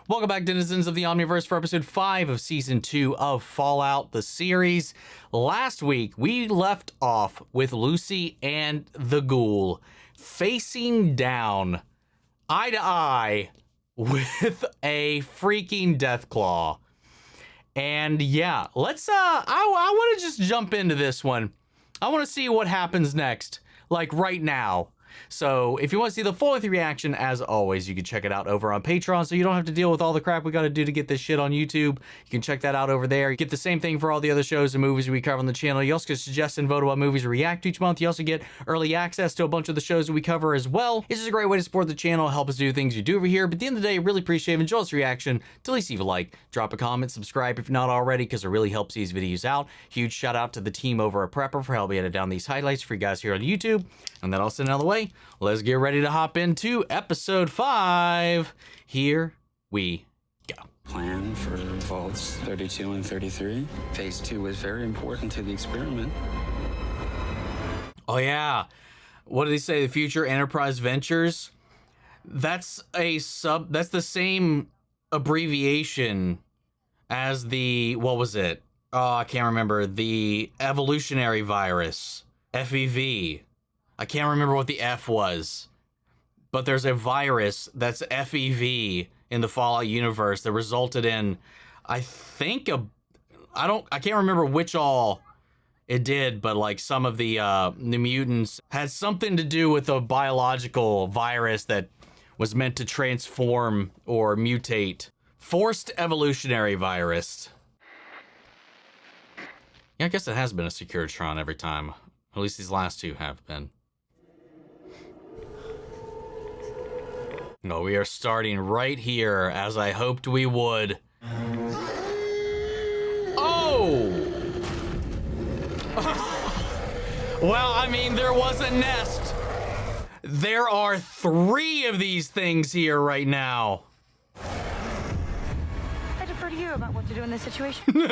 Welcome back, denizens of the Omniverse, for episode 5 of season 2 of Fallout, the series. Last week, we left off with Luzzi and the Ghoul facing down, eye to eye, with a freaking Deathclaw. And yeah, let's, I want to just jump into this one. I want to see what happens next, like right now. So if you want to see the full reaction, as always, you can check it out over on Patreon, so you don't have to deal with all the crap we got to do to get this shit on YouTube. You can check that out over there. You get the same thing for all the other shows and movies we cover on the channel. You also get suggest and vote what movies we react to each month. You also get early access to a bunch of the shows that we cover as well. It's just a great way to support the channel, help us do things you do over here. But at the end of the day, really appreciate it. Enjoy this reaction. To least leave a like, drop a comment, subscribe if you're not already, because it really helps these videos out. Huge shout out to the team over at Prepper for helping edit down these highlights for you guys here on YouTube. And that all said and out of the way, let's get ready to hop into episode 5. Here we go. Plan for vaults 32 and 33. Phase 2 was very important to the experiment. Oh yeah. What did they say? The future enterprise ventures? That's that's the same abbreviation as the, what was it? Oh, I can't remember. The evolutionary virus, FEV. I can't remember what the F was, but there's a virus that's FEV in the Fallout universe that resulted in, I think, I can't remember which all it did, but like some of the mutants had something to do with a biological virus that was meant to transform or mutate. Forced evolutionary virus. Yeah, I guess it has been a Securitron every time. At least these last two have been. No, we are starting right here, as I hoped we would. Oh! Well, I mean, there was a nest. There are 3 of these things here right now. I defer to you about what to do in this situation.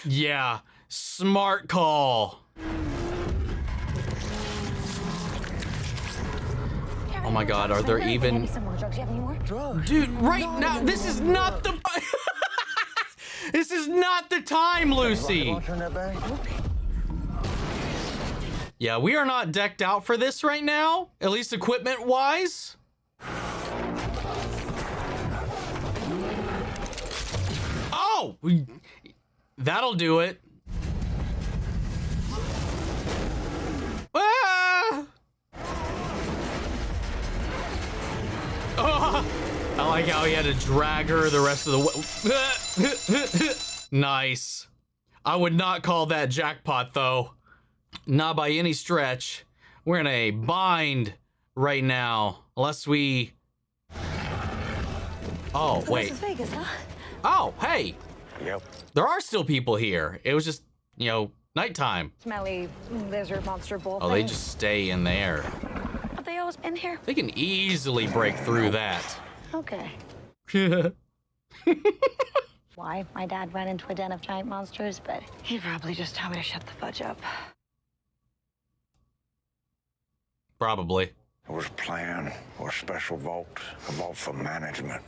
Yeah, smart call. Oh my God, are there even... Dude, right now, this is not the... This is not the time, Lucy. Yeah, we are not decked out for this right now, at least equipment-wise. Oh, that'll do it. Ah! Oh, I like how he had to drag her the rest of the way. Nice. I would not call that jackpot, though. Not by any stretch. We're in a bind right now. Unless we... Oh, wait. This is Vegas, huh? Oh, hey. Yep. There are still people here. It was just, you know, nighttime. Smelly lizard monster bull Oh, they thing. just stay in there. Have they always been here? They can easily break through that. Okay. Why? My dad ran into a den of giant monsters, but he probably just told me to shut the fudge up. Probably. It was a plan or a special vault, a vault for management.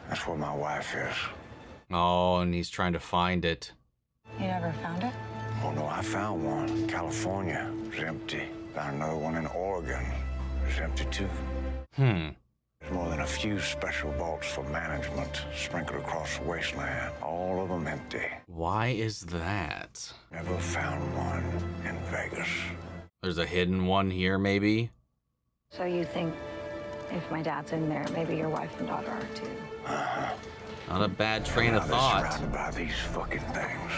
That's where my wife is. Oh, and he's trying to find it. You never found it? Oh no, I found one in California. It was empty. Found another one in Oregon. It was empty too. There's more than a few special vaults for management sprinkled across the wasteland. All of them empty. Why is that? Never found one in Vegas. There's a hidden one here, maybe? So you think if my dad's in there, maybe your wife and daughter are too? Not a bad train of Now they're thought. surrounded by these fucking things.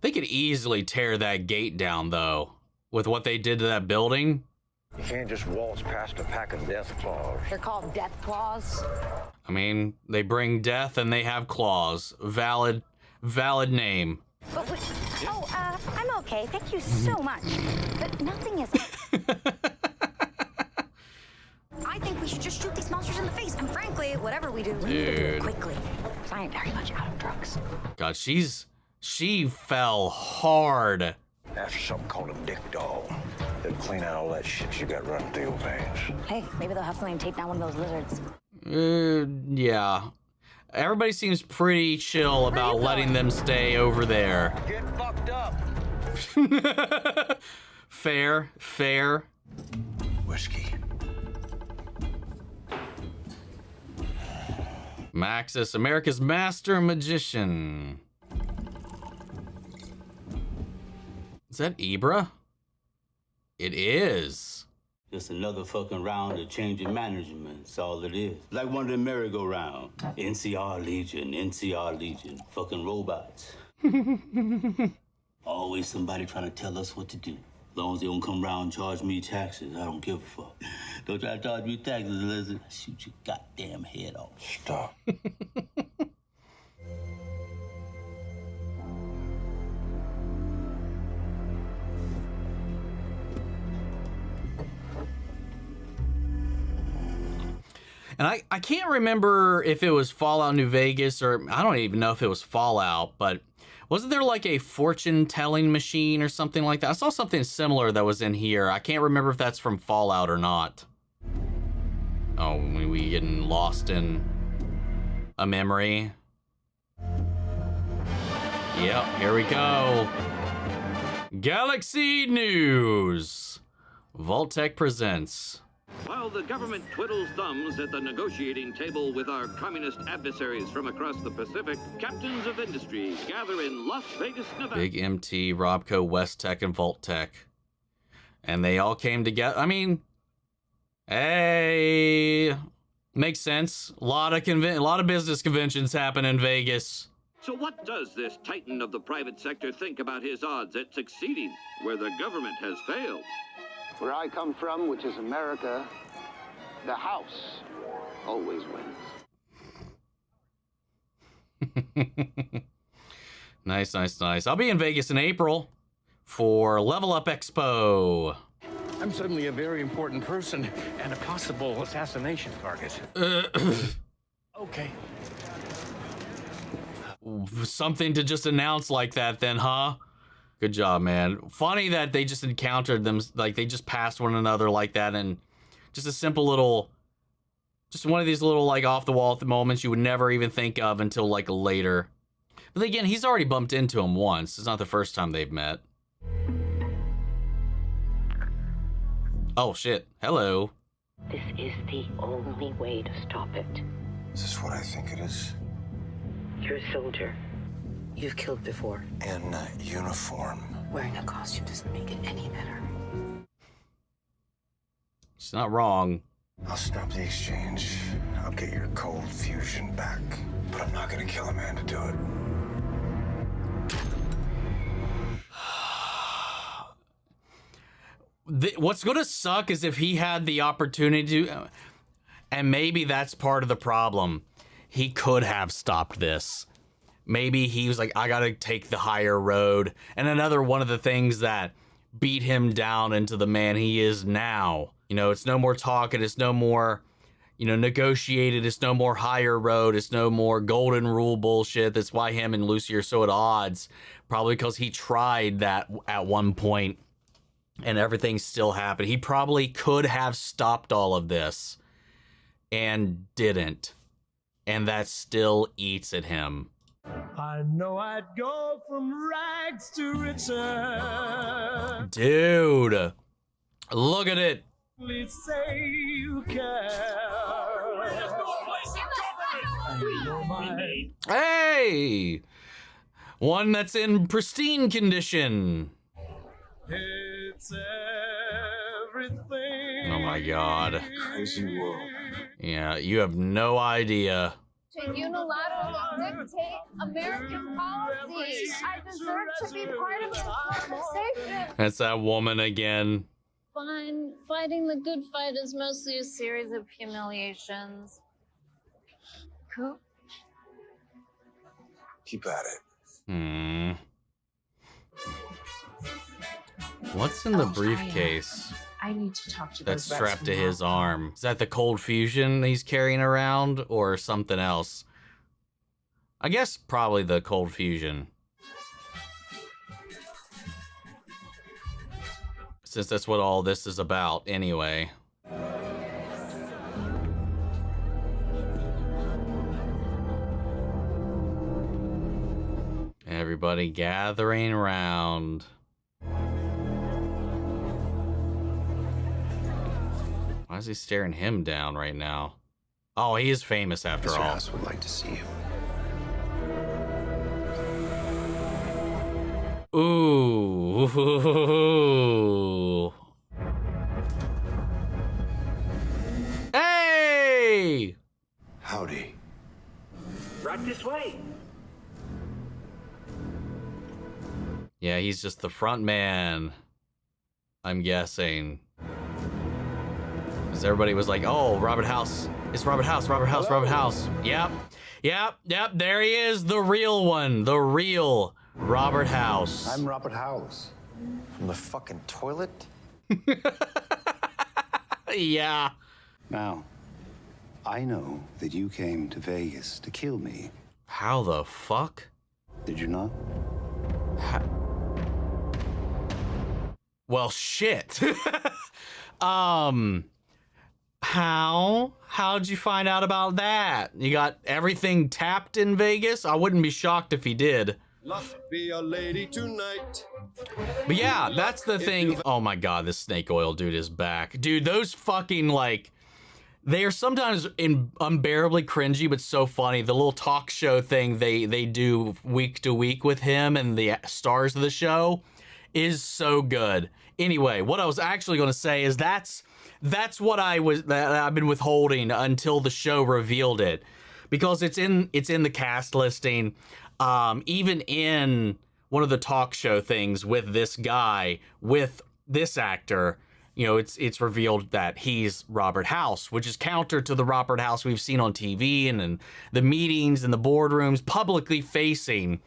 They could easily tear that gate down, though, with what they did to that building. You can't just waltz past a pack of death claws. They're called death claws. I mean, they bring death and they have claws. Valid name. But wait, I'm okay. Thank you so much. But nothing is. I think we should just shoot these monsters in the face. And frankly, whatever we do, we need to do it quickly. Because I ain't very much out of drugs. God, she fell hard. After something called a dick dog. They'll clean out all that shit you got running through your veins. Hey, maybe they'll have something to take down one of those lizards. Yeah. Everybody seems pretty chill about letting them stay over there. Get fucked up. Fair. Whiskey. Maxis, America's master magician. Is that Ibra? It is. Just another fucking round of changing management. That's all it is. Like one of them merry-go-round. NCR Legion. Fucking robots. Always somebody trying to tell us what to do. As long as they don't come around and charge me taxes, I don't give a fuck. Don't try to charge me taxes, Lizzie. I'll shoot your goddamn head off. Stop. And I can't remember if it was Fallout New Vegas or I don't even know if it was Fallout, but wasn't there like a fortune telling machine or something like that? I saw something similar that was in here. I can't remember if that's from Fallout or not. Oh, we getting lost in a memory. Yep, here we go. Galaxy News. Vault-Tec presents. While the government twiddles thumbs at the negotiating table with our communist adversaries from across the Pacific, captains of industry gather in Las Vegas, Nevada. Big MT, Robco, West Tech, and Vault-Tec. And they all came together. I mean, hey, makes sense. A lot of business conventions happen in Vegas. So what does this titan of the private sector think about his odds at succeeding where the government has failed? Where I come from, which is America, the house always wins. Nice. I'll be in Vegas in April for Level Up Expo. I'm suddenly a very important person and a possible assassination target. Okay. Something to just announce like that then, huh? Good job, man. Funny that they just encountered them, like they just passed one another like that, and just a simple little, just one of these little like off the wall moments you would never even think of until like later. But again, he's already bumped into him once. It's not the first time they've met. Oh shit, hello. This is the only way to stop it. Is this what I think it is? You're a soldier. You've killed before. In uniform. Wearing a costume doesn't make it any better. She's not wrong. I'll stop the exchange. I'll get your cold fusion back. But I'm not gonna kill a man to do it. What's gonna suck is if he had the opportunity to, and maybe that's part of the problem. He could have stopped this. Maybe he was like, I gotta take the higher road. And another one of the things that beat him down into the man he is now. You know, it's no more talking, it's no more, negotiated, it's no more higher road, it's no more golden rule bullshit. That's why him and Lucy are so at odds. Probably because he tried that at one point and everything still happened. He probably could have stopped all of this and didn't. And that still eats at him. I know I'd go from rags to riches. Dude, look at it. Please say you care. Hey, one that's in pristine condition. It's everything. Oh my God. Crazy world. Yeah, you have no idea. To unilaterally dictate American policy. I deserve to be part of this conversation. That's that woman again. Fine. Fighting the good fight is mostly a series of humiliations. Cool. Keep at it. What's in the briefcase? I need to talk to That's those strapped to reps his arm. Is that the cold fusion he's carrying around or something else? I guess probably the cold fusion. Since that's what all this is about anyway. Everybody gathering around. Why is he staring him down right now? Oh, he is famous after all. House would like to see you. Ooh. Hey! Howdy. Right this way. Yeah, he's just the front man, I'm guessing. Because everybody was like, oh, Robert House. It's Robert House, Robert House, Hello. Robert House. Yep. There he is, the real one. The real Robert House. I'm Robert House. From the fucking toilet? Yeah. Now, I know that you came to Vegas to kill me. How the fuck? Did you not? Well, shit. How'd you find out about that? You got everything tapped in Vegas? I wouldn't be shocked if he did. Must be a lady tonight. But yeah, that's the thing. Oh my god, this snake oil dude is back. Dude, those fucking, like, they are sometimes unbearably cringy, but so funny. The little talk show thing they do week to week with him and the stars of the show is so good. Anyway, what I was actually going to say is that's what I've been withholding until the show revealed it, because it's in the cast listing. Even in one of the talk show things with this guy, with this actor, you know, it's revealed that he's Robert House, which is counter to the Robert House we've seen on TV and in the meetings and the boardrooms publicly facing.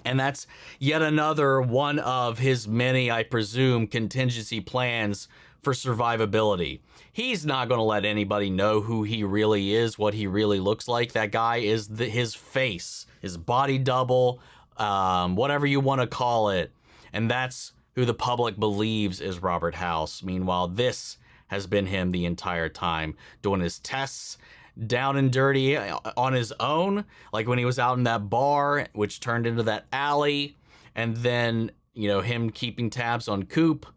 And that's yet another one of his many, I presume, contingency plans for survivability. He's not going to let anybody know who he really is, what he really looks like. That guy is his face, his body double, whatever you want to call it. And that's who the public believes is Robert House. Meanwhile, this has been him the entire time, doing his tests down and dirty on his own, like when he was out in that bar, which turned into that alley, and then, you know, him keeping tabs on Coop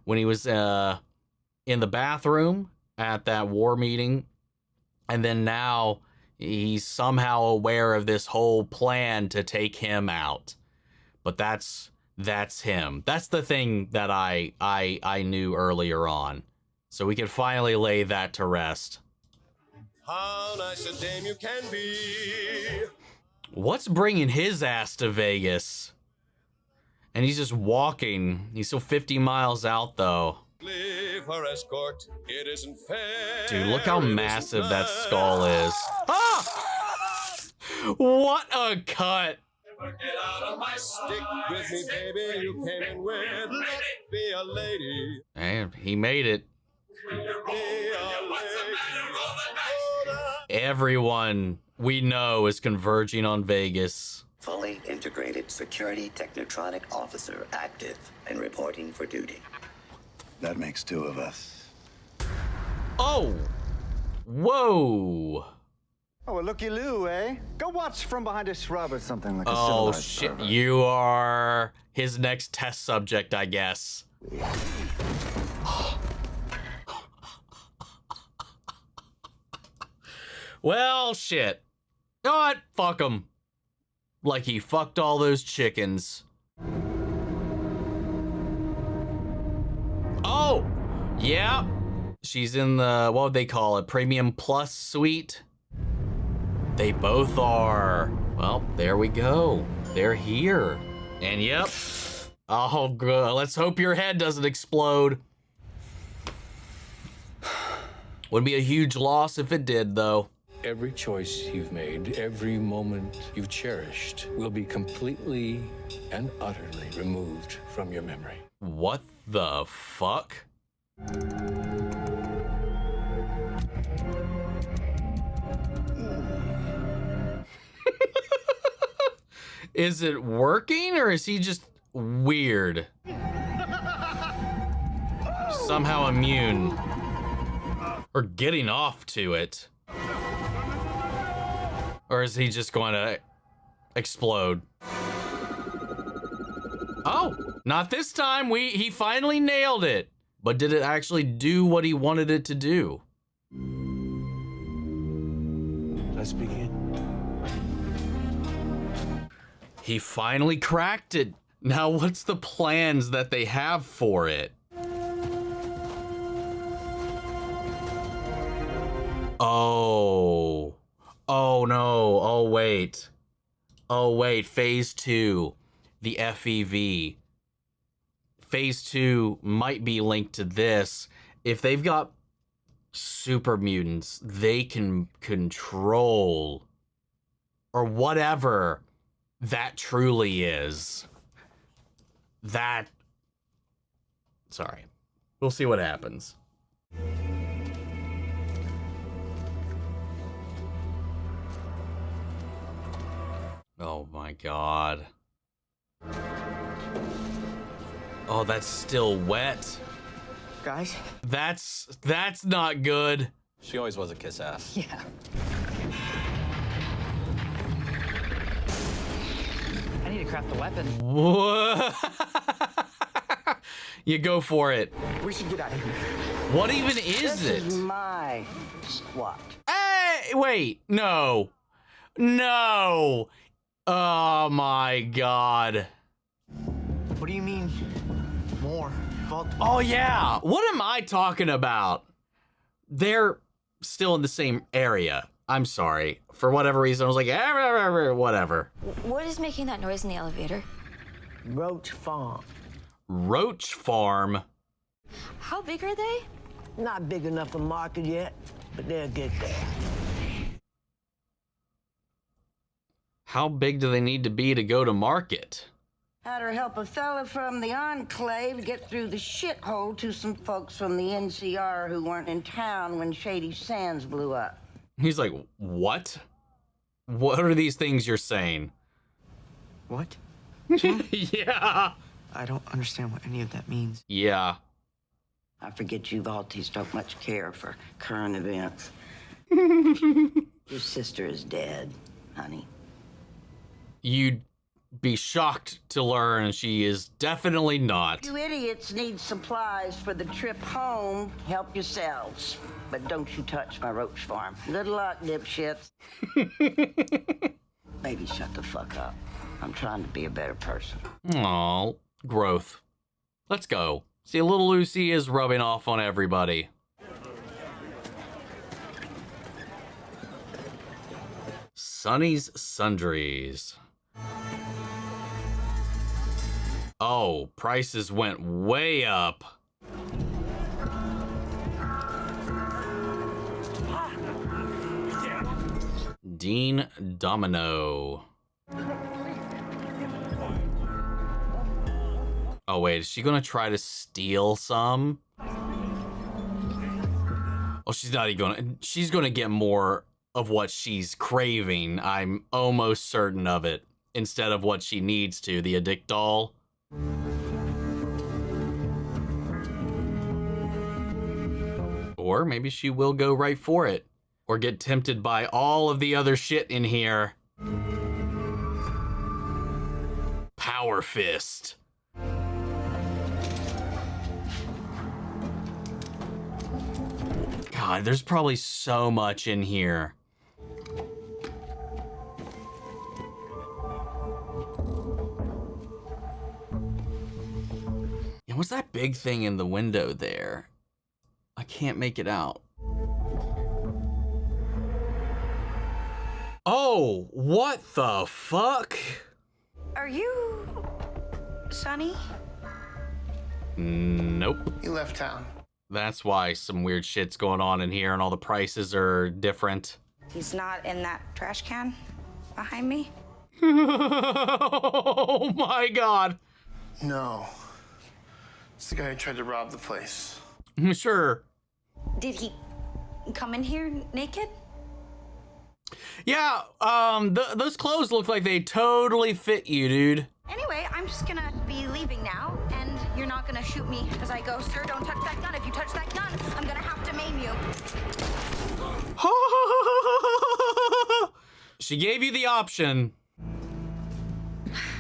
when he was in the bathroom at that war meeting, and then now he's somehow aware of this whole plan to take him out. But that's him. That's the thing that I knew earlier on, so we could finally lay that to rest. How nice a dame you can be. What's bringing his ass to Vegas? And he's just walking. He's still 50 miles out, though. Leave her escort. It isn't fair. Dude, look how massive that skull is. Ah! What a cut. Get out of my stick with me, baby. You came in with. Let be a lady. And he made it. Everyone we know is converging on Vegas. Fully integrated security technotronic officer active and reporting for duty. That makes two of us. Oh! Whoa! Oh, well, looky-loo, eh? Go watch from behind a shrub or something like a Oh, civilized shit. pervert. You are his next test subject, I guess. Well, shit. You know what? Fuck him. Like he fucked all those chickens. Oh! Yeah. She's in the, what would they call it? Premium Plus suite? They both are. Well, there we go. They're here. And yep. Oh, good. Let's hope your head doesn't explode. Would be a huge loss if it did, though. Every choice you've made, every moment you've cherished will be completely and utterly removed from your memory. What the fuck? Is it working or is he just weird? Somehow immune. Or getting off to it. Or is he just going to explode? Oh, not this time. He finally nailed it. But did it actually do what he wanted it to do? Let's begin. He finally cracked it. Now what's the plans that they have for it? Oh. Oh no. Oh wait. Oh wait. Phase 2. The FEV. Phase 2 might be linked to this. If they've got super mutants, they can control or whatever that truly is. Sorry. We'll see what happens. Oh my god. Oh, that's still wet. Guys? That's not good. She always was a kiss ass. Yeah. I need to craft a weapon. What? You go for it. We should get out of here. What even is it? This is my squat. Hey, wait, no. No. Oh my god. What do you mean? More. Vault. Oh yeah. What am I talking about? They're still in the same area. I'm sorry. For whatever reason, I was like, whatever. What is making that noise in the elevator? Roach Farm. Roach Farm? How big are they? Not big enough to market yet, but they'll get there. How big do they need to be to go to market? Had her help a fella from the Enclave get through the shithole to some folks from the NCR who weren't in town when Shady Sands blew up. He's like, what? What are these things you're saying? What? Yeah. I don't understand what any of that means. Yeah. I forget you Vaulties don't much care for current events. Your sister is dead, honey. You'd be shocked to learn she is definitely not. You idiots need supplies for the trip home. Help yourselves. But don't you touch my roach farm. Good luck, dipshits. Maybe shut the fuck up. I'm trying to be a better person. Aw, growth. Let's go. See, little Lucy is rubbing off on everybody. Sonny's Sundries. Oh, prices went way up. Dean Domino. Oh wait, is she gonna try to steal some? Oh, she's not even gonna. She's gonna get more of what she's craving. I'm almost certain of it. Instead of what she needs to, the addict doll. Or maybe she will go right for it. Or get tempted by all of the other shit in here. Power Fist. God, there's probably so much in here. And what's that big thing in the window there? I can't make it out. Oh, what the fuck? Are you Sonny? Nope. He left town. That's why some weird shit's going on in here and all the prices are different. He's not in that trash can behind me? Oh my god. No. It's the guy who tried to rob the place. Sure. Did he come in here naked? Yeah, those clothes look like they totally fit you, dude. Anyway, I'm just gonna be leaving now, and you're not gonna shoot me as I go. Sir, don't touch that gun. If you touch that gun, I'm gonna have to maim you. She gave you the option.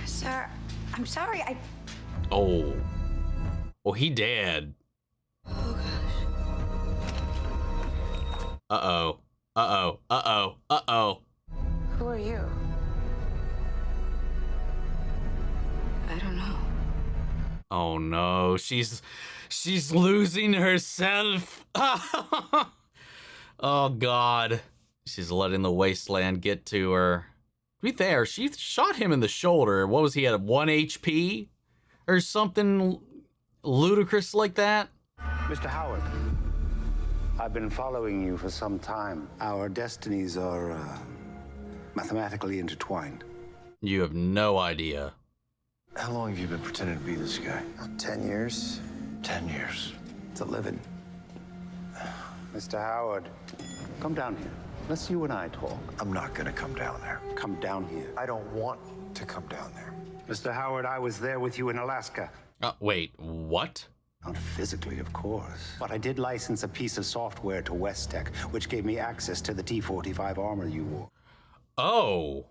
Sir, I'm sorry. Oh. Oh, he dead. Oh, gosh. Uh-oh. Uh-oh. Uh-oh. Uh-oh. Who are you? I don't know. Oh, no. She's losing herself. Oh, God. She's letting the wasteland get to her. To be fair, she shot him in the shoulder. What was he at, 1 HP? Or something ludicrous like that? Mr. Howard, I've been following you for some time. Our destinies are mathematically intertwined. You have no idea. How long have you been pretending to be this guy? 10 years. 10 years. It's a living. Mr. Howard, come down here. Let's you and I talk. I'm not gonna come down there. Come down here. I don't want to come down there. Mr. Howard, I was there with you in Alaska. Wait, what? Not physically, of course. But I did license a piece of software to Westtech, which gave me access to the T-45 armor you wore. Oh.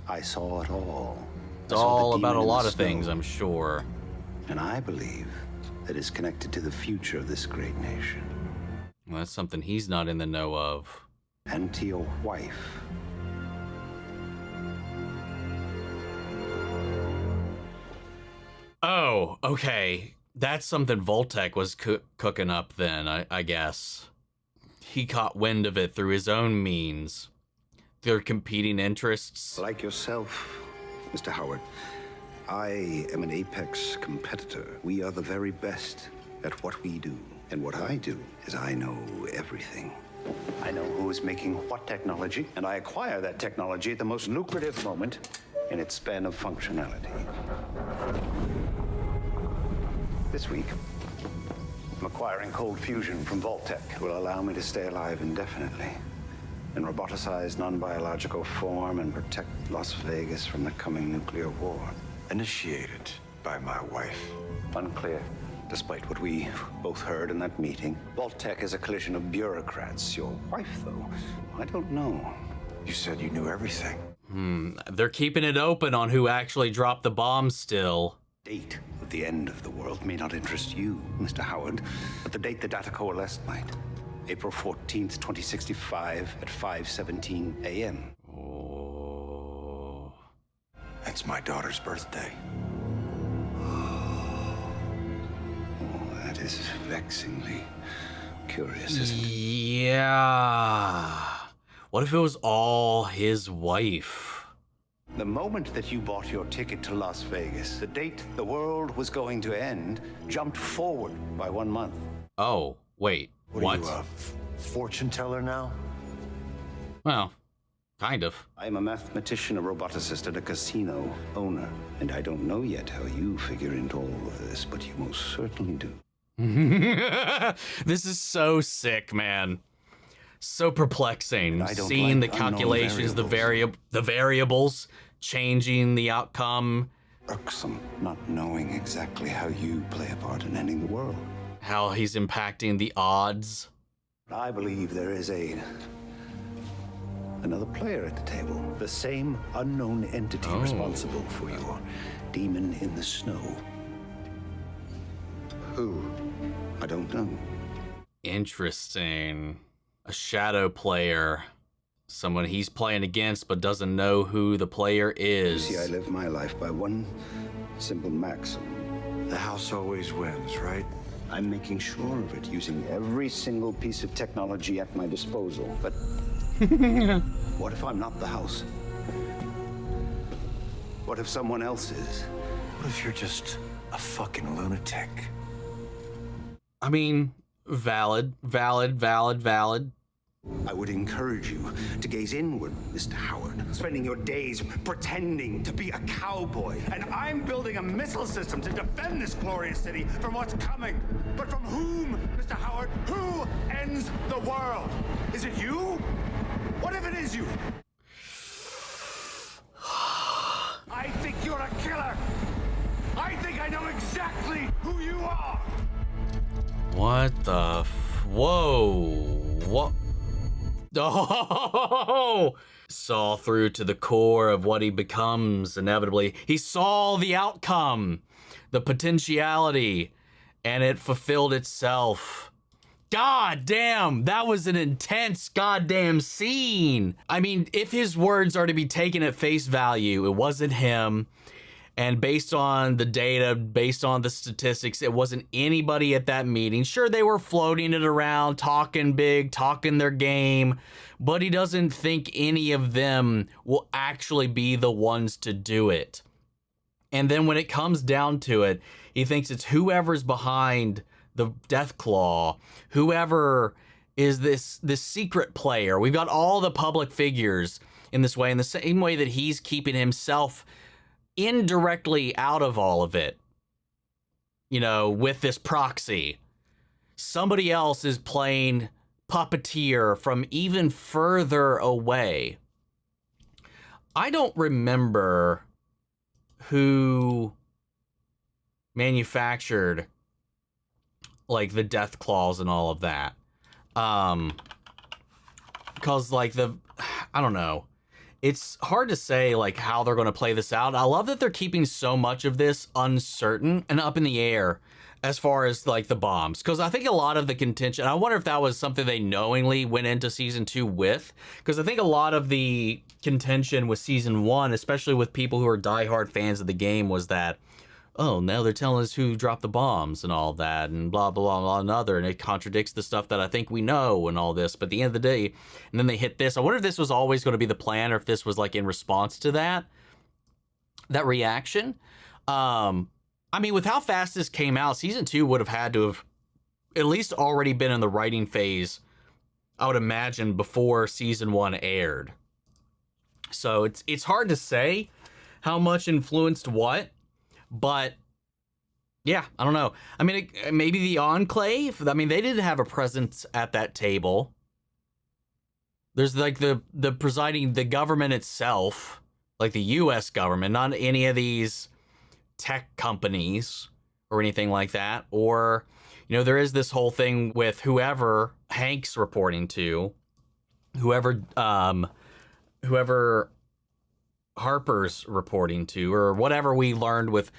I saw it all. It's all about a lot of things, I'm sure. And I believe that it's connected to the future of this great nation. Well, that's something he's not in the know of. And to your wife. Oh, okay. That's something Voltec was cooking up then, I guess. He caught wind of it through his own means. Their competing interests. Like yourself, Mr. Howard, I am an apex competitor. We are the very best at what we do. And what I do is I know everything. I know who is making what technology, and I acquire that technology at the most lucrative moment in its span of functionality. This week, I'm acquiring cold fusion from Voltec. It will allow me to stay alive indefinitely in roboticized non-biological form and protect Las Vegas from the coming nuclear war. Initiated by my wife. Unclear. Despite what we both heard in that meeting, Voltec is a collision of bureaucrats. Your wife, though, I don't know. You said you knew everything. They're keeping it open on who actually dropped the bomb still. Date of the end of the world may not interest you, Mr. Howard, but the date the data coalesced might. April 14th, 2065 at 5:17 a.m. Oh. It's my daughter's birthday. That is vexingly curious, isn't it? Yeah. What if it was all his wife? The moment that you bought your ticket to Las Vegas, the date the world was going to end jumped forward by 1 month. Oh, wait. What? Are you a fortune teller now? Well, kind of. I'm a mathematician, a roboticist, and a casino owner. And I don't know yet how you figure into all of this, but you most certainly do. This is so sick, man. So perplexing. Seeing the calculations, the variables, changing the outcome. Irksome, not knowing exactly how you play a part in ending the world. How he's impacting the odds. I believe there is another player at the table. The same unknown entity responsible for your demon in the snow. Who? I don't know. Interesting. A shadow player. Someone he's playing against but doesn't know who the player is. See, I live my life by one simple maxim. The house always wins, right? I'm making sure of it using every single piece of technology at my disposal. But what if I'm not the house? What if someone else is? What if you're just a fucking lunatic? I mean, valid. I would encourage you to gaze inward, Mr. Howard, spending your days pretending to be a cowboy. And I'm building a missile system to defend this glorious city from what's coming. But from whom, Mr. Howard? Who ends the world? Is it you? What if it is you? I think you're a killer. I think I know exactly who you are. What the whoa. What? Oh, saw through to the core of what he becomes inevitably. He saw the outcome, the potentiality, and it fulfilled itself. God damn, that was an intense goddamn scene. I mean, if his words are to be taken at face value, it wasn't him. And based on the data, based on the statistics, it wasn't anybody at that meeting. Sure, they were floating it around, talking big, talking their game, but he doesn't think any of them will actually be the ones to do it. And then when it comes down to it, he thinks it's whoever's behind the Death Claw, whoever is this secret player. We've got all the public figures in this way, in the same way that he's keeping himself indirectly out of all of it, you know, with this proxy. Somebody else is playing puppeteer from even further away. I don't remember who manufactured like the death claws and all of that. Because like I don't know. It's hard to say like how they're going to play this out. I love that they're keeping so much of this uncertain and up in the air as far as like the bombs. Because I think a lot of the contention, I wonder if that was something they knowingly went into season 2 with. Because I think a lot of the contention with season 1, especially with people who are diehard fans of the game, was that, oh, now they're telling us who dropped the bombs and all that and blah, blah, blah, another. And it contradicts the stuff that I think we know and all this. But at the end of the day, and then they hit this. I wonder if this was always going to be the plan or if this was like in response to that reaction. I mean, with how fast this came out, season 2 would have had to have at least already been in the writing phase, I would imagine, before season 1 aired. So it's hard to say how much influenced what. But yeah, I don't know. I mean, maybe the Enclave. I mean, they didn't have a presence at that table. There's like the presiding, the government itself, like the U.S. government, not any of these tech companies or anything like that. Or, you know, there is this whole thing with whoever Hank's reporting to, whoever Harper's reporting to, or whatever we learned with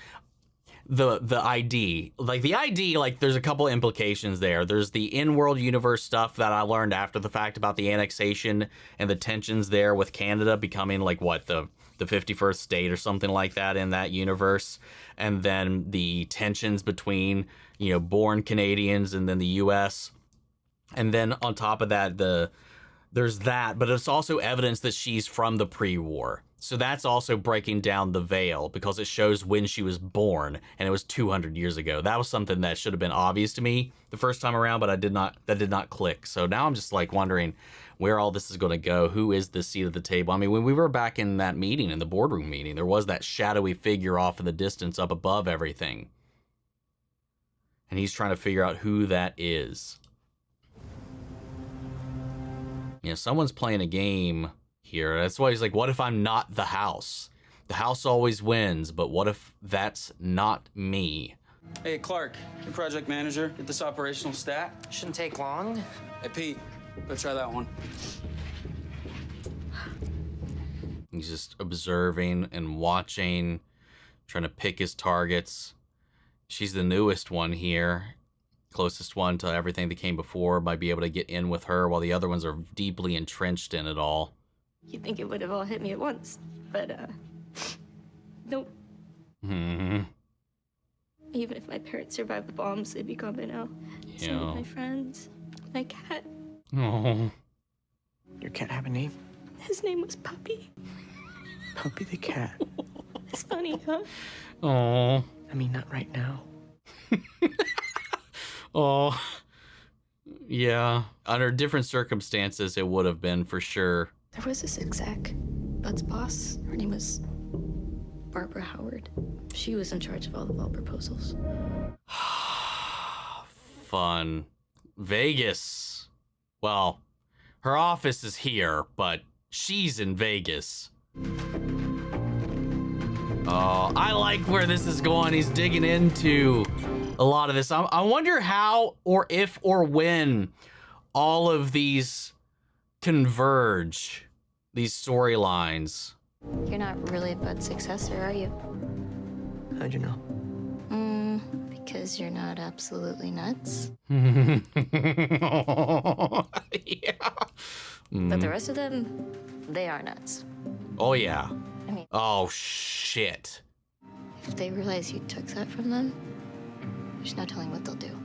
the ID. Like the ID, like there's a couple implications there. There's the in-world universe stuff that I learned after the fact about the annexation and the tensions there with Canada becoming like what, the 51st state or something like that in that universe. And then the tensions between, you know, born Canadians and then the US. And then on top of that, there's that, but it's also evidence that she's from the pre-war. So that's also breaking down the veil because it shows when she was born, and it was 200 years ago. That was something that should have been obvious to me the first time around, but that did not click. So now I'm just like wondering where all this is going to go. Who is the seat at the table? I mean, when we were back in that meeting, in the boardroom meeting, there was that shadowy figure off in the distance up above everything. And he's trying to figure out who that is. You know, someone's playing a game here. That's why he's like, what if I'm not the house? The house always wins, but what if that's not me? Hey, Clark, the project manager. Get this operational stat. Shouldn't take long. Hey, Pete, go try that one. He's just observing and watching, trying to pick his targets. She's the newest one here. Closest one to everything that came before, might be able to get in with her while the other ones are deeply entrenched in it all. You'd think it would have all hit me at once, but, nope. Mm-hmm. Even if my parents survived the bombs, they'd be gone by now. Yeah. Same with my friends. My cat. Oh. Your cat have a name? His name was Puppy. Puppy the cat. It's funny, huh? Oh. I mean, not right now. Oh. Yeah. Under different circumstances, it would have been for sure. There was this exec, Bud's boss. Her name was Barbara Howard. She was in charge of all the ball proposals. Fun. Vegas. Well, her office is here, but she's in Vegas. Oh, I like where this is going. He's digging into a lot of this. I wonder how or if or when all of these converge, these storylines. You're not really Bud's successor, are you? How'd you know? Because you're not absolutely nuts. Yeah. But the rest of them, they are nuts. Oh, yeah. I mean, Oh, shit. if they realize you took that from them, there's no telling what they'll do.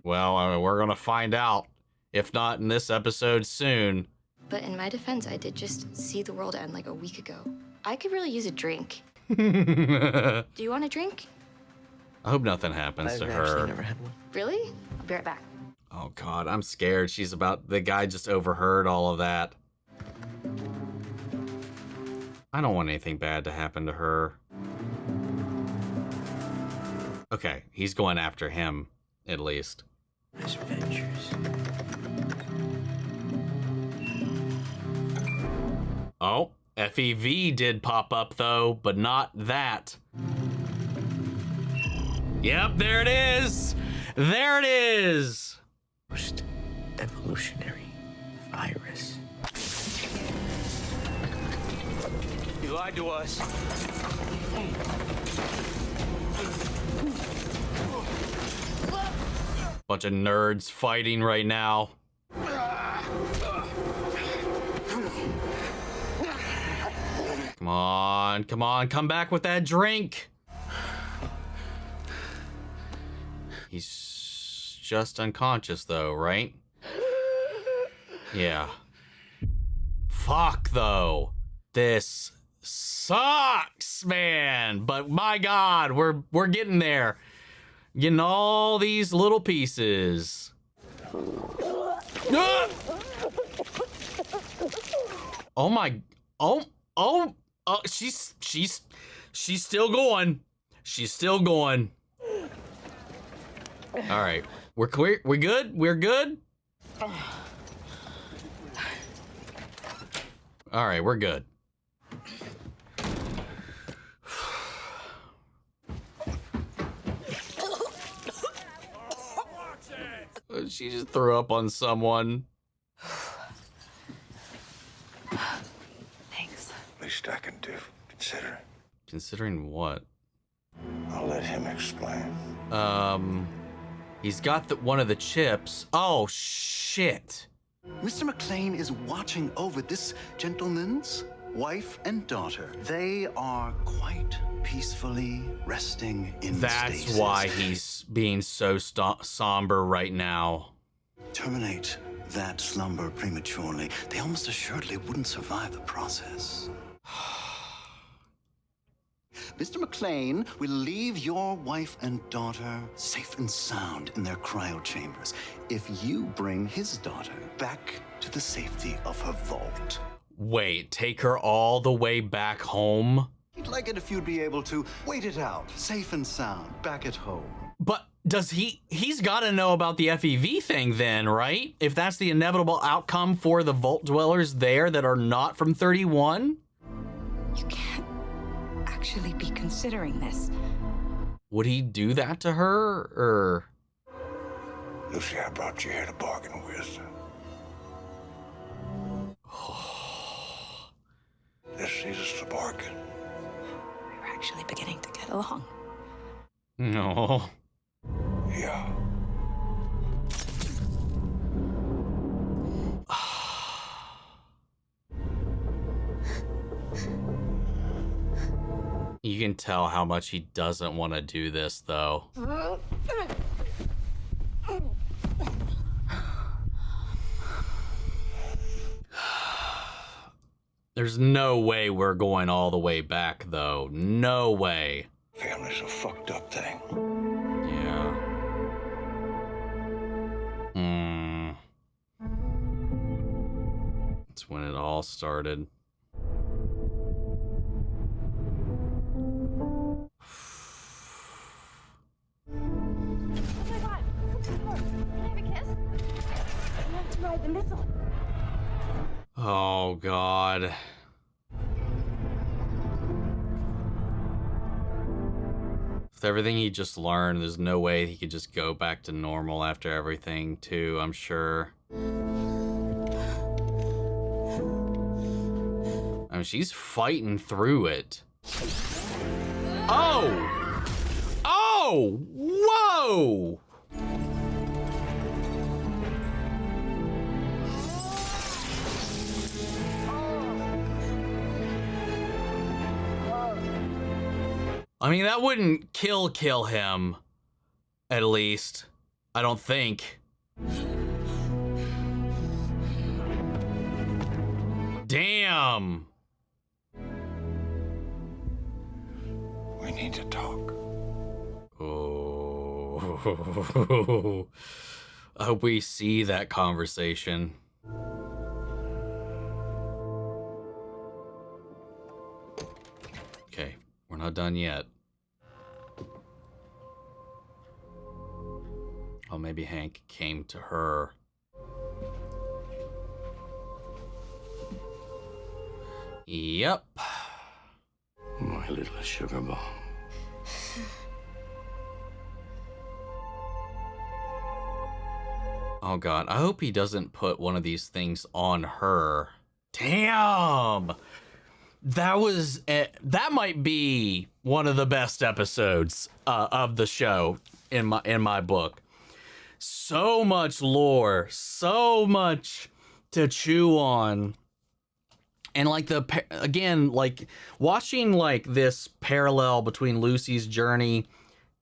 Well, we're going to find out. If not in this episode, soon. But in my defense, I did just see the world end like a week ago. I could really use a drink. I Do you want a drink? hope nothing happens to her. Never had one. Really? I'll be right back. Oh, God, I'm scared. The guy just overheard all of that. I don't want anything bad to happen to her. Okay, he's going after him, at least. Nice adventures. Oh, FEV did pop up, though, but not that. Yep, there it is! There it is! Post-evolutionary virus. You lied to us. Bunch of nerds fighting right now. Come on, come on, come back with that drink. He's just unconscious though, right? Yeah. Fuck though. This sucks, man. But my God, we're getting there. Getting all these little pieces. Ah! Oh my, oh, she's still going. She's still going. All right, we're clear. We're good. We're good. All right, we're good. She just threw up on someone. Thanks. Least I can do, considering. Considering what? I'll let him explain. He's got one of the chips. Oh, shit. Mr. MacLachlan is watching over this gentleman's wife and daughter. They are quite peacefully resting in That's stasis. why he's being so somber right now. Terminate that slumber prematurely. They almost assuredly wouldn't survive the process. Mr. MacLachlan will leave your wife and daughter safe and sound in their cryo chambers if you bring his daughter back to the safety of her vault. Wait, take her all the way back home? He'd like it if you'd be able to wait it out, safe and sound, back at home. But does he's got to know about the FEV thing then, right? If that's the inevitable outcome for the vault dwellers there that are not from 31? You can't actually be considering this. Would he do that to her, or? Lucy, I brought you here to bargain with. This is the bargain. We were actually beginning to get along. No. Yeah. You can tell how much he doesn't want to do this, though. There's no way we're going all the way back, though. No way. Family's a fucked up thing. Yeah. That's when it all started. Oh my God! Can I have a kiss? I want to ride the missile. Oh, God. With everything he just learned, there's no way he could just go back to normal after everything, too, I'm sure. I mean, she's fighting through it. Oh! Oh! Whoa! I mean, that wouldn't kill him, at least. I don't think. Damn. We need to talk. Oh. I hope we see that conversation. Okay, we're not done yet. Oh, maybe Hank came to her. Yep. My little sugar bomb. Oh God, I hope he doesn't put one of these things on her. Damn! That might be one of the best episodes of the show in my book. So much lore, so much to chew on. And like like watching like this parallel between Lucy's journey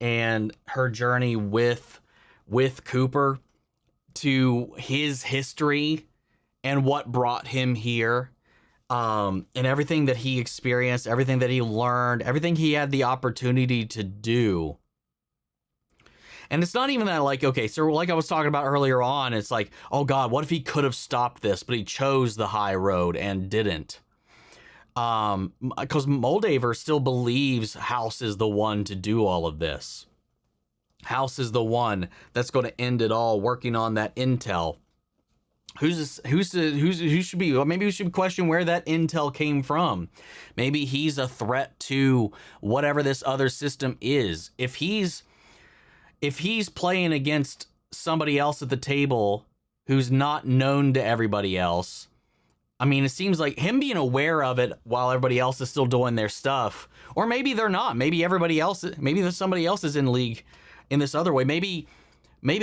and her journey with Cooper to his history and what brought him here, and everything that he experienced, everything that he learned, everything he had the opportunity to do. And it's not even that like, okay, so like I was talking about earlier on, it's like, oh God, what if he could have stopped this, but he chose the high road and didn't? Because Moldaver still believes House is the one to do all of this. House is the one that's going to end it all, working on that intel. Who should be? Well, maybe we should question where that intel came from. Maybe he's a threat to whatever this other system is. If he's playing against somebody else at the table who's not known to everybody else, I mean, it seems like him being aware of it while everybody else is still doing their stuff, or maybe they're not. Maybe there's somebody else is in league in this other way. Maybe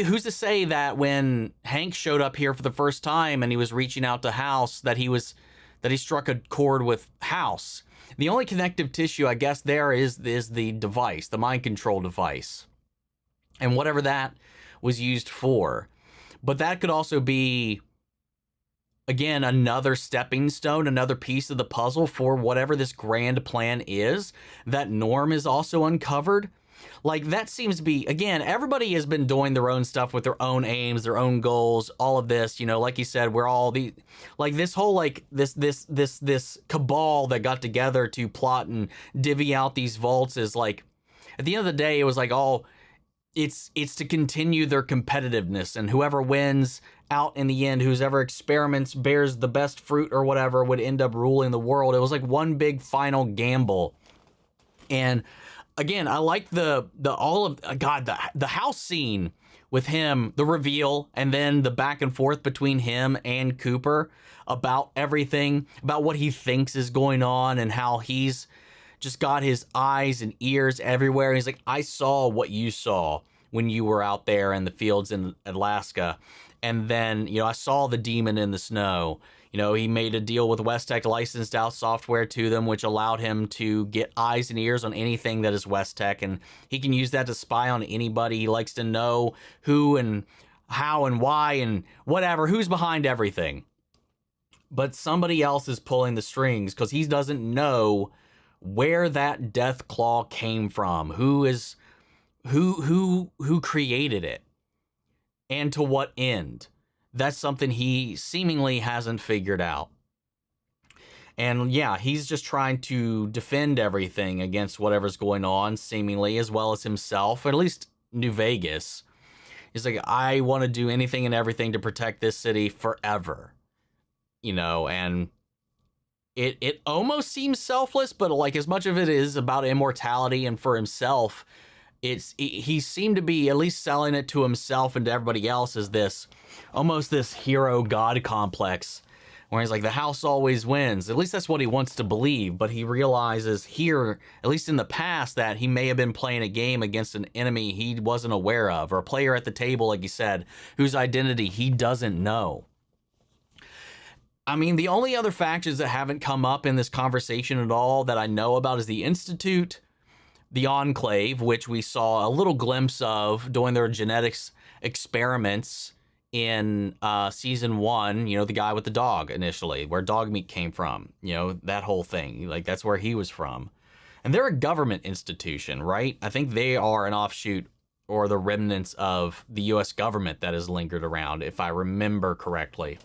who's to say that when Hank showed up here for the first time and he was reaching out to House, that he struck a chord with House. The only connective tissue, I guess, there is the device, the mind control device, and whatever that was used for. But that could also be, again, another stepping stone, another piece of the puzzle for whatever this grand plan is that Norm is also uncovered. Like, that seems to be, again, everybody has been doing their own stuff with their own aims, their own goals, all of this, you know, like you said, we're all this whole, like, this cabal that got together to plot and divvy out these vaults is like, at the end of the day, it was like, it's to continue their competitiveness, and whoever wins out in the end, whoever experiments bears the best fruit or whatever, would end up ruling the world. It was like one big final gamble. And again, I like the house scene with him, the reveal, and then the back and forth between him and Cooper about everything, about what he thinks is going on and how he's just got his eyes and ears everywhere. He's like, I saw what you saw when you were out there in the fields in Alaska. And then, you know, I saw the demon in the snow. You know, he made a deal with Westech, licensed out software to them, which allowed him to get eyes and ears on anything that is Westech. And he can use that to spy on anybody. He likes to know who and how and why and whatever, who's behind everything. But somebody else is pulling the strings because he doesn't know where that death claw came from, who created it, and to what end. That's something he seemingly hasn't figured out. And yeah, he's just trying to defend everything against whatever's going on, seemingly, as well as himself, or at least New Vegas. He's like, I want to do anything and everything to protect this city forever. You know, and it almost seems selfless, but like as much of it is about immortality and for himself, he seemed to be at least selling it to himself and to everybody else as this almost this hero god complex where he's like, the house always wins. At least that's what he wants to believe, but he realizes here, at least in the past, that he may have been playing a game against an enemy he wasn't aware of, or a player at the table, like you said, whose identity he doesn't know. I mean, the only other factions that haven't come up in this conversation at all that I know about is the Institute, the Enclave, which we saw a little glimpse of doing their genetics experiments in season 1, you know, the guy with the dog initially, where dog meat came from, you know, that whole thing, like that's where he was from. And they're a government institution, right? I think they are an offshoot or the remnants of the US government that has lingered around, if I remember correctly.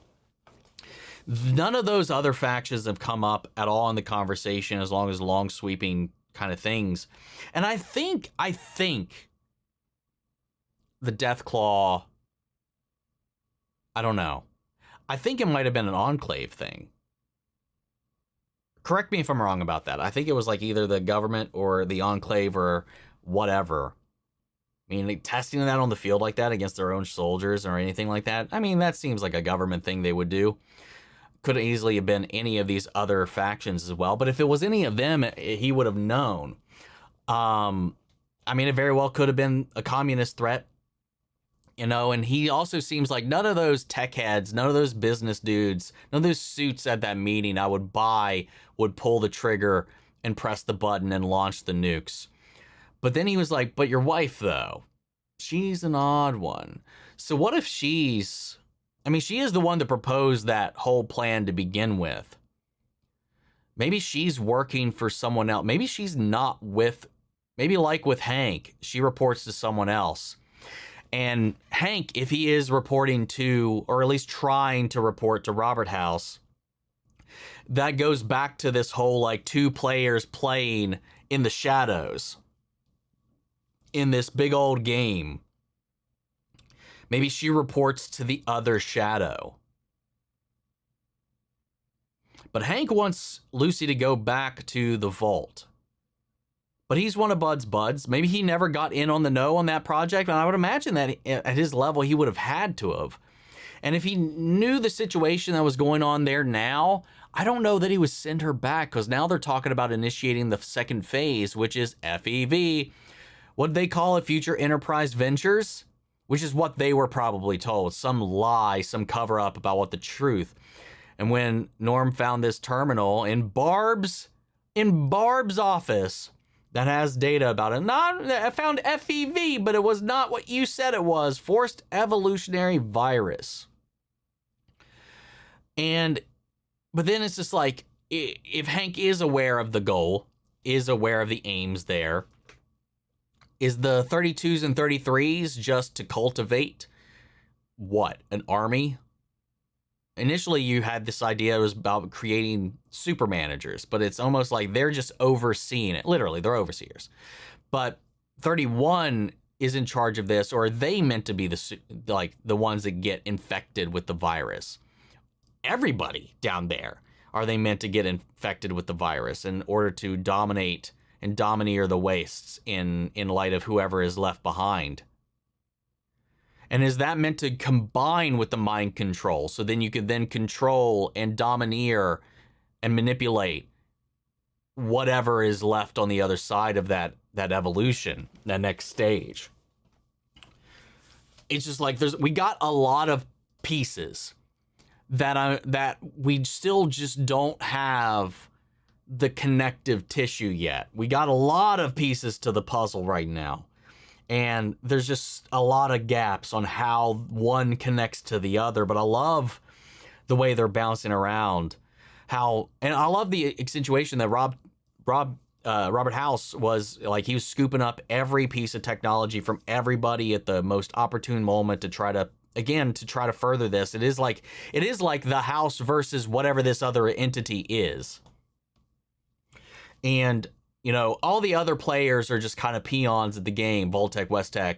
None of those other factions have come up at all in the conversation, as long as long sweeping kind of things. And I think the Deathclaw, I don't know. I think it might have been an Enclave thing. Correct me if I'm wrong about that. I think it was like either the government or the Enclave or whatever. I mean, like, testing that on the field like that against their own soldiers or anything like that. I mean, that seems like a government thing they would do. Could easily have been any of these other factions as well. But if it was any of them, he would have known. I mean, it very well could have been a communist threat. You know, and he also seems like none of those tech heads, none of those business dudes, none of those suits at that meeting I would buy would pull the trigger and press the button and launch the nukes. But then he was like, but your wife, though, she's an odd one. So what if she's, I mean, she is the one that proposed that whole plan to begin with. Maybe she's working for someone else. Maybe she's not with, maybe like with Hank, she reports to someone else. And Hank, if he is reporting to, or at least trying to report to Robert House, that goes back to this whole like two players playing in the shadows in this big old game. Maybe she reports to the other shadow. But Hank wants Lucy to go back to the vault. But he's one of Bud's buds. Maybe he never got in on the know on that project. And I would imagine that at his level, he would have had to have. And if he knew the situation that was going on there now, I don't know that he would send her back, because now they're talking about initiating the second phase, which is FEV. What did they call it? Future Enterprise Ventures? Which is what they were probably told. Some lie, some cover up about what the truth. And when Norm found this terminal in Barb's office, that has data about it. I found FEV, but it was not what you said it was. Forced evolutionary virus. But then it's just like, if Hank is aware of the goal, is aware of the aims there, is the 32s and 33s just to cultivate what? An army? Initially, you had this idea it was about creating super managers, but it's almost like they're just overseeing it. Literally, they're overseers. But 31 is in charge of this, or are they meant to be the ones that get infected with the virus? Everybody down there, are they meant to get infected with the virus in order to dominate and domineer the wastes in light of whoever is left behind? And is that meant to combine with the mind control? So then you could then control and domineer and manipulate whatever is left on the other side of that evolution, that next stage. It's just like we got a lot of pieces that we still just don't have the connective tissue yet. We got a lot of pieces to the puzzle right now. And there's just a lot of gaps on how one connects to the other. But I love the way they're bouncing around. And I love the accentuation that Robert House was like, he was scooping up every piece of technology from everybody at the most opportune moment to try to further this. It is like the House versus whatever this other entity is. And you know, all the other players are just kind of peons at the game. Voltec, Westec,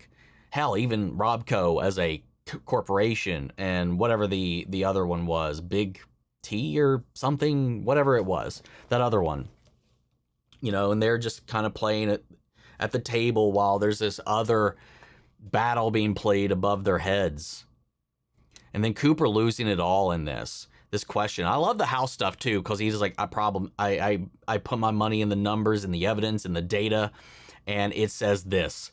hell, even Robco as a corporation, and whatever the other one was, Big T or something, whatever it was, that other one. You know, and they're just kind of playing at the table while there's this other battle being played above their heads. And then Cooper losing it all in this. this question. I love the house stuff too, because he's like, I put my money in the numbers and the evidence and the data, and it says this.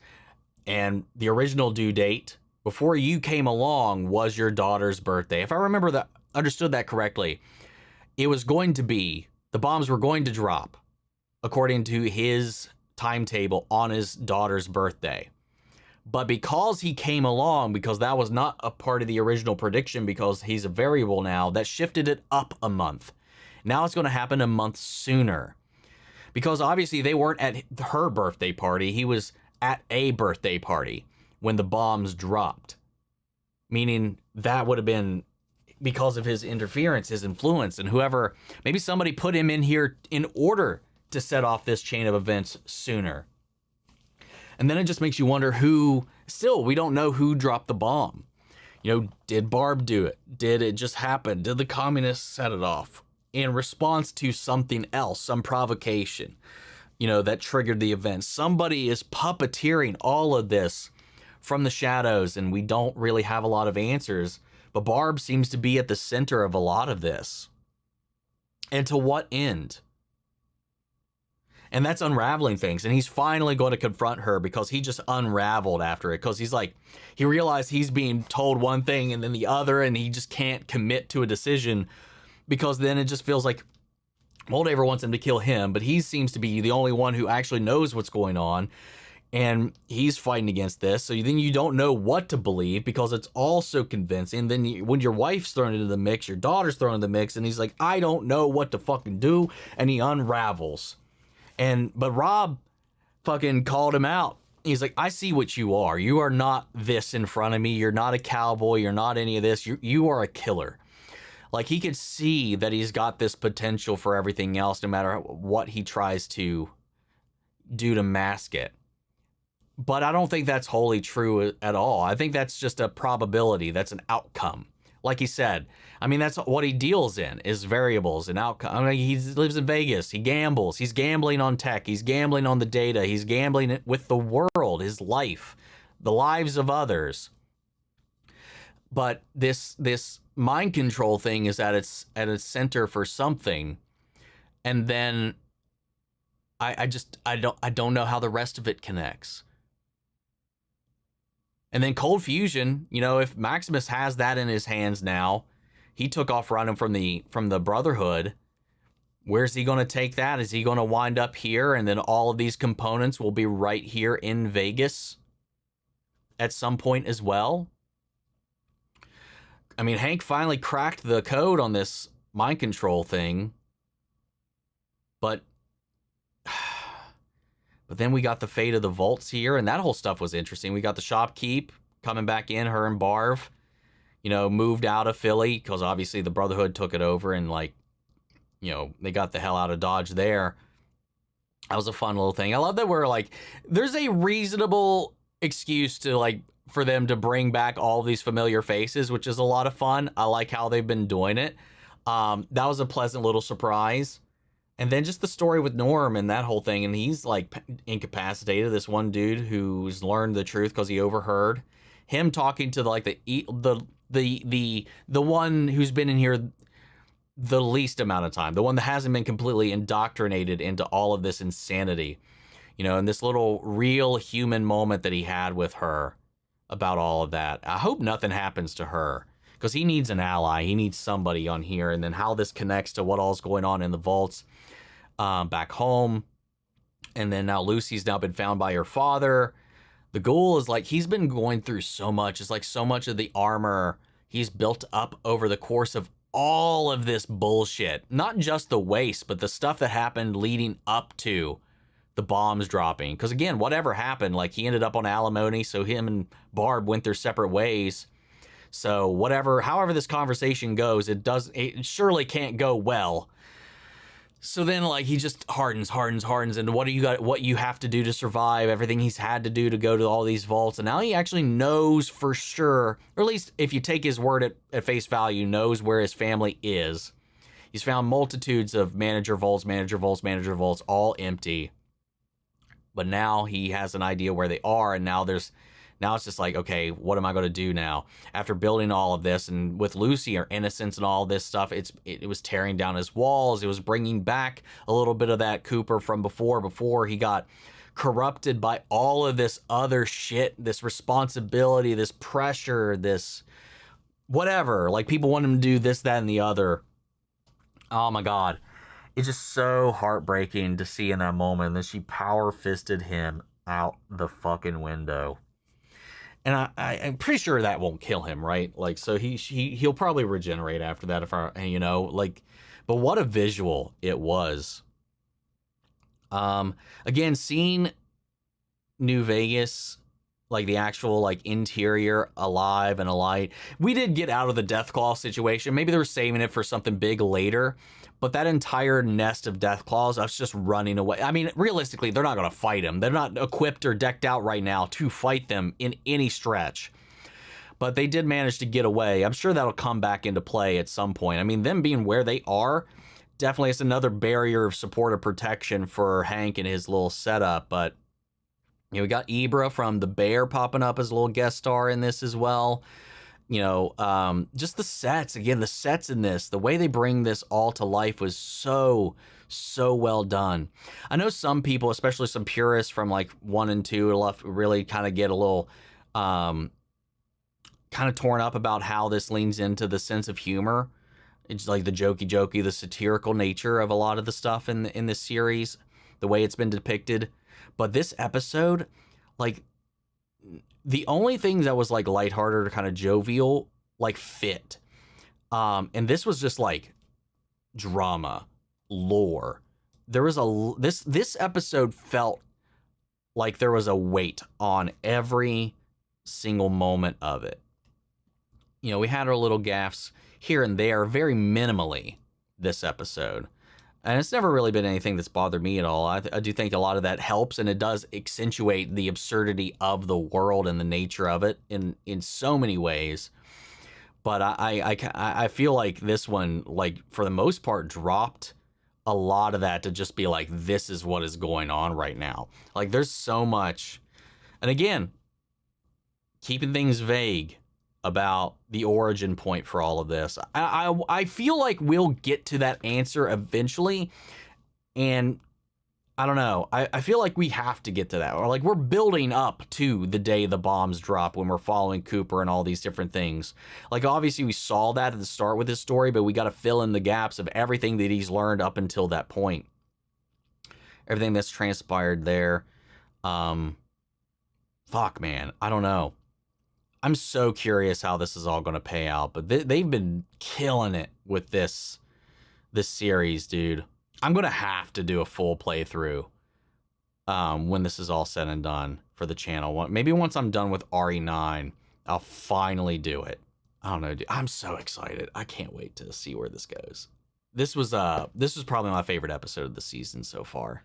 And the original due date before you came along was your daughter's birthday. If I remember that, understood that correctly, it was going to be, the bombs were going to drop according to his timetable on his daughter's birthday. But because he came along, because that was not a part of the original prediction, because he's a variable now, that shifted it up a month. Now it's going to happen a month sooner. Because obviously they weren't at her birthday party. He was at a birthday party when the bombs dropped. Meaning that would have been because of his interference, his influence, and whoever, maybe somebody put him in here in order to set off this chain of events sooner. And then it just makes you wonder who, still, we don't know who dropped the bomb. You know, did Barb do it? Did it just happen? Did the communists set it off in response to something else, some provocation, you know, that triggered the event? Somebody is puppeteering all of this from the shadows, and we don't really have a lot of answers. But Barb seems to be at the center of a lot of this. And to what end? And that's unraveling things. And he's finally going to confront her because he just unraveled after it. Because he's like, he realized he's being told one thing and then the other, and he just can't commit to a decision, because then it just feels like Moldaver wants him to kill him, but he seems to be the only one who actually knows what's going on. And he's fighting against this. So then you don't know what to believe because it's all so convincing. Then when your wife's thrown into the mix, your daughter's thrown in the mix, and he's like, I don't know what to fucking do. And he unravels. But Rob fucking called him out. He's like, I see what you are. You are not this in front of me. You're not a cowboy. You're not any of this. You are a killer. Like, he could see that he's got this potential for everything else, no matter what he tries to do to mask it. But I don't think that's wholly true at all. I think that's just a probability. That's an outcome. Like he said, I mean, that's what he deals in, is variables and outcome. I mean, he lives in Vegas. He gambles. He's gambling on tech. He's gambling on the data. He's gambling with the world, his life, the lives of others. But this mind control thing is at its center for something. And then I don't know how the rest of it connects. And then cold fusion, you know, if Maximus has that in his hands now, he took off running from the Brotherhood. Where's he going to take that? Is he going to wind up here, and then all of these components will be right here in Vegas at some point as well? I mean, Hank finally cracked the code on this mind control thing, but then we got the fate of the vaults here, and that whole stuff was interesting. We got the shopkeep coming back in, her and Barb, you know, moved out of Philly because obviously the Brotherhood took it over, and, like, you know, they got the hell out of Dodge there. That was a fun little thing. I love that we're like, there's a reasonable excuse to, like, for them to bring back all these familiar faces, which is a lot of fun. I like how they've been doing it. That was a pleasant little surprise. And then just the story with Norm and that whole thing. And he's like incapacitated. This one dude who's learned the truth because he overheard him talking to the one who's been in here the least amount of time, the one that hasn't been completely indoctrinated into all of this insanity, you know, and this little real human moment that he had with her about all of that. I hope nothing happens to her, because he needs an ally. He needs somebody on here. And then how this connects to what all's going on in the vaults back home. And then now Lucy's now been found by her father. The Ghoul is like, he's been going through so much. It's like so much of the armor he's built up over the course of all of this bullshit. Not just the waste, but the stuff that happened leading up to the bombs dropping. Because again, whatever happened, like, he ended up on alimony, so him and Barb went their separate ways. So however this conversation goes, it surely can't go well. So then, like, he just hardens, and what you have to do to survive, everything he's had to do to go to all these vaults, and now he actually knows for sure, or at least if you take his word at face value, knows where his family is. He's found multitudes of manager vaults, all empty. But now he has an idea where they are, and now there's Now it's just like, okay, what am I going to do now? After building all of this, and with Lucy, her innocence and all this stuff, it was tearing down his walls. It was bringing back a little bit of that Cooper from before he got corrupted by all of this other shit, this responsibility, this pressure, this whatever. Like, people want him to do this, that, and the other. Oh my God. It's just so heartbreaking to see in that moment that she power-fisted him out the fucking window. And I'm pretty sure that won't kill him, right? Like, so he'll probably regenerate after that, but what a visual it was. Again, seeing New Vegas, like the actual like interior alive and alight. We did get out of the Deathclaw situation. Maybe they were saving it for something big later, but that entire nest of Deathclaws, us just running away. I mean, realistically, they're not going to fight him. They're not equipped or decked out right now to fight them in any stretch. But they did manage to get away. I'm sure that'll come back into play at some point. I mean, them being where they are, definitely it's another barrier of support or protection for Hank and his little setup. But, you know, we got Ibra from The Bear popping up as a little guest star in this as well. You know, just the sets, again, the sets in this, the way they bring this all to life was so well done. I know some people, especially some purists from like 1 and 2, really kind of get a little kind of torn up about how this leans into the sense of humor. It's like the jokey, the satirical nature of a lot of the stuff in this series, the way it's been depicted. But this episode, like, the only things that was like lighthearted or kind of jovial, like, fit. And this was just like drama, lore. There was this episode felt like there was a weight on every single moment of it. You know, we had our little gaffes here and there, very minimally this episode. And it's never really been anything that's bothered me at all. I do think a lot of that helps, and it does accentuate the absurdity of the world and the nature of it in so many ways. But I feel like this one, like, for the most part, dropped a lot of that to just be like, this is what is going on right now. Like, there's so much. And again, keeping things vague about the origin point for all of this. I feel like we'll get to that answer eventually, and I don't know. I feel like we have to get to that, or like we're building up to the day the bombs drop when we're following Cooper and all these different things. Like, obviously we saw that at the start with his story, but we got to fill in the gaps of everything that he's learned up until that point. Everything that's transpired there. Fuck, man. I don't know. I'm so curious how this is all going to pay out, but they've been killing it with this series, dude. I'm going to have to do a full playthrough when this is all said and done for the channel. Maybe once I'm done with RE9, I'll finally do it. I don't know, dude. I'm so excited. I can't wait to see where this goes. This was probably my favorite episode of the season so far.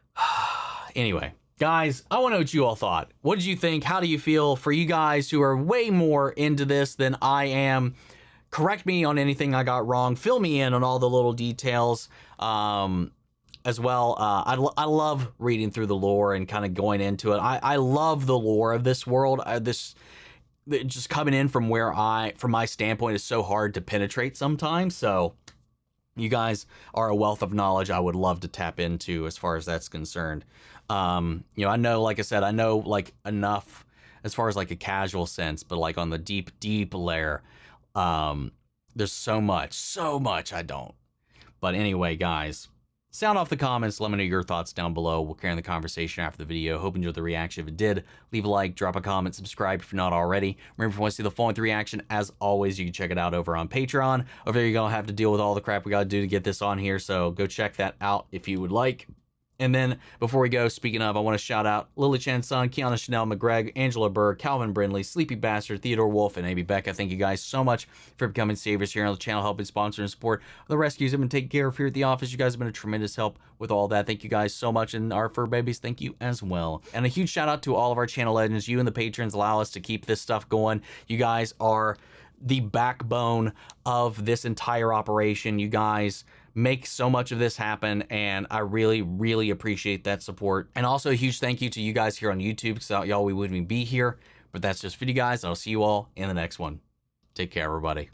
Anyway, guys, I want to know what you all thought. What did you think? How do you feel? For you guys who are way more into this than I am, correct me on anything I got wrong. Fill me in on all the little details as well. I love reading through the lore and kind of going into it. I love the lore of this world. Just coming in from my standpoint, is so hard to penetrate sometimes. So you guys are a wealth of knowledge I would love to tap into as far as that's concerned. You know, I know, like I said, I know like enough as far as like a casual sense, but like on the deep layer, there's so much I don't. But anyway, guys, sound off the comments. Let me know your thoughts down below. We'll carry on the conversation after the video. Hope you enjoyed the reaction. If it did, leave a like, drop a comment, subscribe if you're not already. Remember, if you want to see the full-length reaction, as always, you can check it out over on Patreon. Over there, you're going to have to deal with all the crap we got to do to get this on here, so go check that out if you would like. And then, before we go, speaking of, I want to shout out Lily Chan Sun, Kiana Chanel McGreg, Angela Burr, Calvin Brindley, Sleepy Bastard, Theodore Wolf, and Amy Becca. Thank you guys so much for becoming saviors here on the channel, helping sponsor and support the rescues I've been taking care of here at the office. You guys have been a tremendous help with all that. Thank you guys so much. And our fur babies, thank you as well. And a huge shout out to all of our channel legends. You and the patrons allow us to keep this stuff going. You guys are the backbone of this entire operation. You guys make so much of this happen, and I really appreciate that support. And also a huge thank you to you guys here on YouTube, because without y'all we wouldn't be here. But that's just for you guys. I'll see you all in the next one. Take care, everybody.